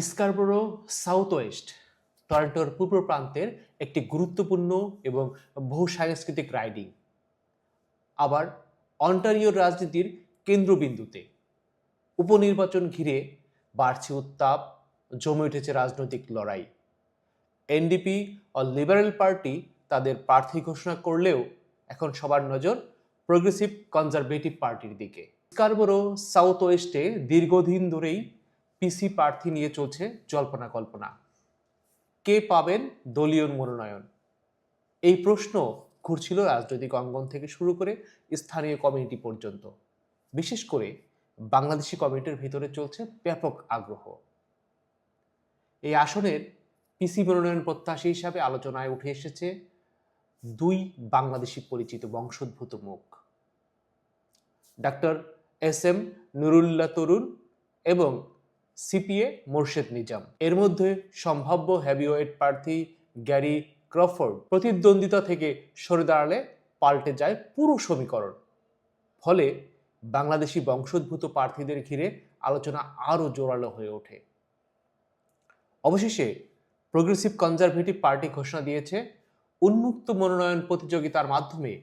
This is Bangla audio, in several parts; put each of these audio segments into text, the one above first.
স্কারবোরো সাউথ ওয়েস্ট টরন্টোর পূর্ব প্রান্তের একটি গুরুত্বপূর্ণ এবং বহু সাংস্কৃতিক রাইডিং, আবার অন্টারিওর রাজনীতির কেন্দ্রবিন্দুতে। উপনির্বাচন ঘিরে বাড়ছে উত্তাপ, জমে উঠেছে রাজনৈতিক লড়াই। এনডিপি ও লিবারেল পার্টি তাদের প্রার্থী ঘোষণা করলেও এখন সবার নজর প্রোগ্রেসিভ কনজারভেটিভ পার্টির দিকে। স্কারবোরো সাউথ ওয়েস্টে দীর্ঘদিন ধরেই পিসি প্রার্থী নিয়ে চলছে জল্পনা কল্পনা। কে পাবেন দলীয় মনোনয়ন, এই প্রশ্ন ঘুরছিল রাজনৈতিক অঙ্গন থেকে শুরু করে স্থানীয় কমিউনিটি পর্যন্ত। বিশেষ করে বাংলাদেশি কমিউনিটির ভিতরে চলছে ব্যাপক আগ্রহ। এই আসনের পিসি মনোনয়ন প্রত্যাশী হিসাবে আলোচনায় উঠে এসেছে দুই বাংলাদেশি পরিচিত বংশোদ্ভূত মুখ, ডাক্তার এস এম নুরুল্লাহ তরুণ এবং সিপিএ মোর্শেদ নিজাম। এর মধ্যে সম্ভাব্য হেভিওয়েট প্রার্থী গ্যারি ক্রফোর্ড প্রতিদ্বন্দ্বিতা থেকে সরে দাঁড়ালে পাল্টে যায় পুরো সমীকরণ। ফলে বাংলাদেশি বংশোদ্ভূত প্রার্থীদের ঘিরে আলোচনা আরও জোরালো হয়ে ওঠে। অবশেষে প্রোগ্রেসিভ কনজারভেটিভ পার্টি ঘোষণা দিয়েছে উন্মুক্ত মনোনয়ন প্রতিযোগিতার মাধ্যমে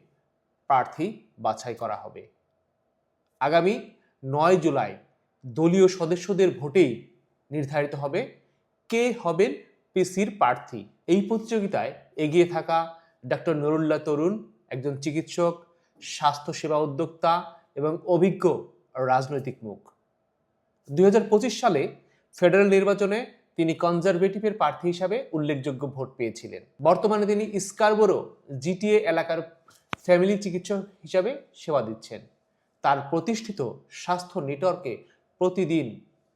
প্রার্থী বাছাই করা হবে। আগামী 9 জুলাই দলীয় সদস্যদের ভোটেই নির্ধারিত হবে কে হবেন পিসির প্রার্থী। এই প্রতিযোগিতায় এগিয়ে থাকা ডক্টর নুরুল্লাহ তরুণ একজন চিকিৎসক, স্বাস্থ্যসেবা উদ্যোক্তা এবং অভিজ্ঞ রাজনৈতিক মুখ। 2025 সালে ফেডারেল নির্বাচনে তিনি কনজারভেটিভের প্রার্থী হিসাবে উল্লেখযোগ্য ভোট পেয়েছিলেন। বর্তমানে তিনি স্কারবোরো জিটিএ এলাকার ফ্যামিলি চিকিৎসক হিসাবে সেবা দিচ্ছেন। তার প্রতিষ্ঠিত স্বাস্থ্য নেটওয়ার্কে প্রতিদিন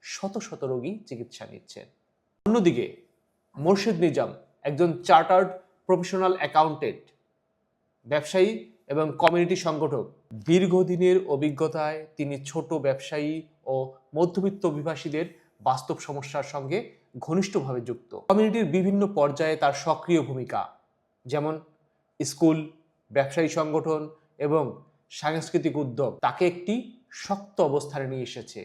শত শত রোগী চিকিৎসা নিচ্ছেন। অন্যদিকে মোর্শেদ নিজাম একজন চার্টার্ড প্রফেশনাল অ্যাকাউন্টেন্ট, ব্যবসায়ী এবং কমিউনিটি সংগঠক। দীর্ঘদিনের অভিজ্ঞতায় তিনি ছোট ব্যবসায়ী ও মধ্যবিত্ত অভিবাসীদের বাস্তব সমস্যার সঙ্গে ঘনিষ্ঠভাবে যুক্ত। কমিউনিটির বিভিন্ন পর্যায়ে তার সক্রিয় ভূমিকা, যেমন স্কুল, ব্যবসায়ী সংগঠন এবং সাংস্কৃতিক উদ্যোগ, তাকে একটি শক্ত অবস্থানে নিয়ে এসেছে।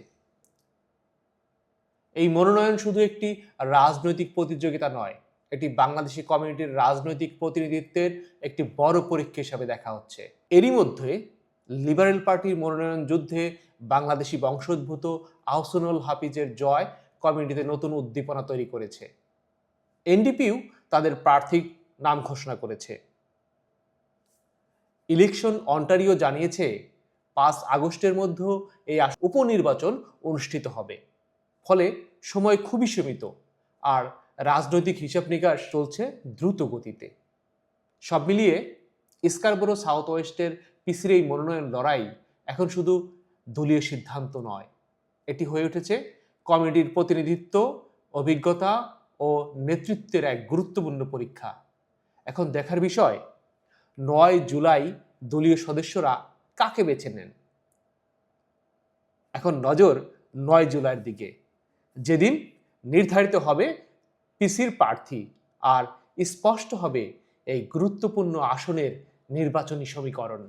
এই মনোনয়ন শুধু একটি রাজনৈতিক প্রতিযোগিতা নয়, এটি বাংলাদেশি কমিউনিটির রাজনৈতিক প্রতিনিধিত্বের একটি বড় পরীক্ষা হিসাবে দেখা হচ্ছে। এরই মধ্যে লিবারেল পার্টির মনোনয়ন যুদ্ধে বাংলাদেশি বংশোদ্ভূত আহসানুল হাফিজের জয় কমিউনিটিতে নতুন উদ্দীপনা তৈরি করেছে। এনডিপিও তাদের প্রার্থীর নাম ঘোষণা করেছে। ইলেকশন অন্টারিও জানিয়েছে 5 আগস্টের মধ্যে এই উপনির্বাচন অনুষ্ঠিত হবে। ফলে সময় খুবই সীমিত আর রাজনৈতিক হিসাব নিকাশ চলছে দ্রুত গতিতে। সব মিলিয়ে স্কারবোরো সাউথ ওয়েস্টের পিসির এই মনোনয়ন লড়াই এখন শুধু দলীয় সিদ্ধান্ত নয়, এটি হয়ে উঠেছে কমিউনিটির প্রতিনিধিত্ব, অভিজ্ঞতা ও নেতৃত্বের এক গুরুত্বপূর্ণ পরীক্ষা। এখন দেখার বিষয় 9 জুলাই দলীয় সদস্যরা কাকে বেছে নেন। এখন নজর 9 জুলাইয়ের দিকে, যেদিন নির্ধারিত হবে পিসির প্রার্থী আর স্পষ্ট হবে এই গুরুত্বপূর্ণ আসনের নির্বাচনী সমীকরণ।